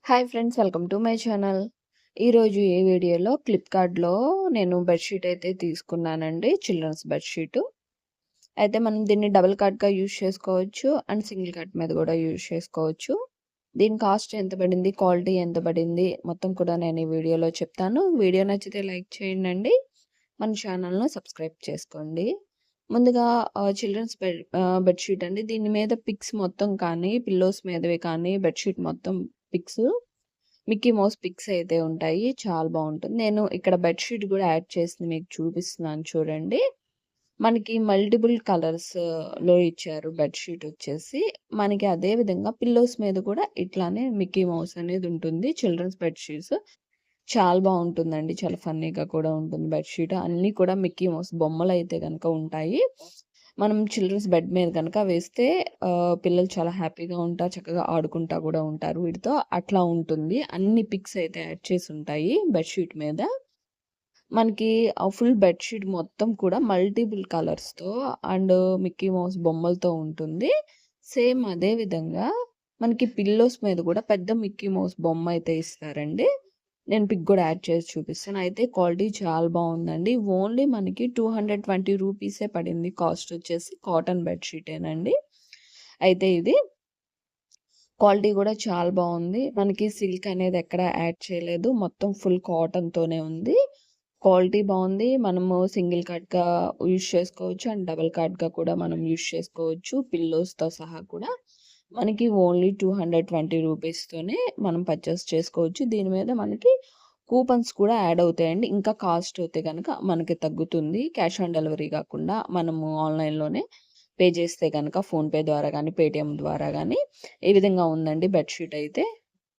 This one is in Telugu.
Hi friends, welcome to my channel. ఈరోజు ఈ వీడియోలో ఫ్లిప్‌కార్ట్‌లో నేను బెడ్‌షీట్ అయితే తీసుకున్నానండి. Children's bedsheet. అయితే మనం దీన్ని డబుల్ కాట్‌గా యూజ్ చేసుకోవచ్చు అండ్ సింగిల్ కాట్ మీద కూడా యూజ్ చేసుకోవచ్చు. దీని కాస్ట్ ఎంత పడింది, క్వాలిటీ ఎంత పడింది మొత్తం కూడా నేను ఈ వీడియోలో చెప్తాను. వీడియో నచ్చితే లైక్ చేయండండి. మన ఛానల్‌ను సబ్స్క్రైబ్ చేసుకోండి. ముందుగా చిల్డ్రన్స్ బెడ్‌షీట్ అండి. దీని మీద పిక్స్ మొత్తం కానీ, పిల్లోస్ మీదవి కానీ, బెడ్‌షీట్ మొత్తం పిక్స్ మిక్కీ మౌస్ పిక్స్ అయితే ఉంటాయి. చాలా బావుంటుంది. నేను ఇక్కడ బెడ్‌షీట్ గూడా యాడ్ చేసి మీకు చూపిస్తున్నాను చూడండి. మనకి మల్టిపుల్ కలర్స్‌లో ఇచ్చారు బెడ్‌షీట్ వచ్చేసి. మనకి అదే విధంగా పిల్లోస్ మీద కూడా ఇట్లానే మిక్కీ మౌస్ అనేది ఉంటుంది. చిల్డ్రన్స్ బెడ్‌షీట్స్ చాలా బావుంటుందండి. చాలా ఫన్నీగా కూడా ఉంటుంది బెడ్‌షీట్. అన్నీ కూడా మిక్కీ మౌస్ బొమ్మలైతే గనక ఉంటాయి. మనం చిల్డ్రన్స్ బెడ్ మీద గనక వేస్తే పిల్లలు చాలా హ్యాపీగా ఉంటారు. చక్కగా ఆడుకుంటా గూడా ఉంటారు వీటితో. అట్లా ఉంటుంది. అన్ని పిక్స్ అయితే యాడ్ చేసుంటాయి బెడ్‌షీట్ మీద. మనకి ఫుల్ బెడ్‌షీట్ మొత్తం కూడా మల్టిపుల్ కలర్స్‌తో అండ్ మిక్కీ మౌస్ బొమ్మలతో ఉంటుంది. సేమ్ అదే విధంగా మనకి పిల్లోస్ మీద గూడా పెద్ద మిక్కీ మౌస్ బొమ్మ అయితే ఇస్తారండి. నేను పిక్ గూడా యాడ్ చేసి చూపిస్తాను. అయితే క్వాలిటీ చాలా బావుందండి. ఓన్లీ మనకి 220 రూపీసే పడింది. కాస్ట్ వచ్చేసి కాటన్ బెడ్‌షీటేనండి. అయితే ఇది క్వాలిటీ గూడా చాలా బావుంది. మనకి సిల్క్ అనేది ఎక్కడ యాడ్ చేయలేదు. మొత్తం ఫుల్ కాటన్‌తోనే ఉంది. క్వాలిటీ బావుంది. మనము సింగిల్ కార్డ్‌గా యూజ్ చేసుకోవచ్చు అండ్ డబుల్ కార్డ్‌గా కూడా మనం యూజ్ చేసుకోవచ్చు. పిల్లోస్‌తో సహా కూడా. మనకి ఓన్లీ 220 రూపీస్‌తోనే మనం పర్చేస్ చేసుకోవచ్చు. దీని మీద మనకి కూపన్స్ కూడా యాడ్ అవుతాయండి. ఇంకా కాస్ట్ అయితే గనక మనకి తగ్గుతుంది. క్యాష్ ఆన్ డెలివరీ గాకుండా మనము ఆన్‌లైన్‌లోనే పే చేస్తే గనక ఫోన్‌పే ద్వారా గానీ, పేటీఎం ద్వారా గానీ ఈ విధంగా ఉందండి బెడ్‌షీట్ అయితే.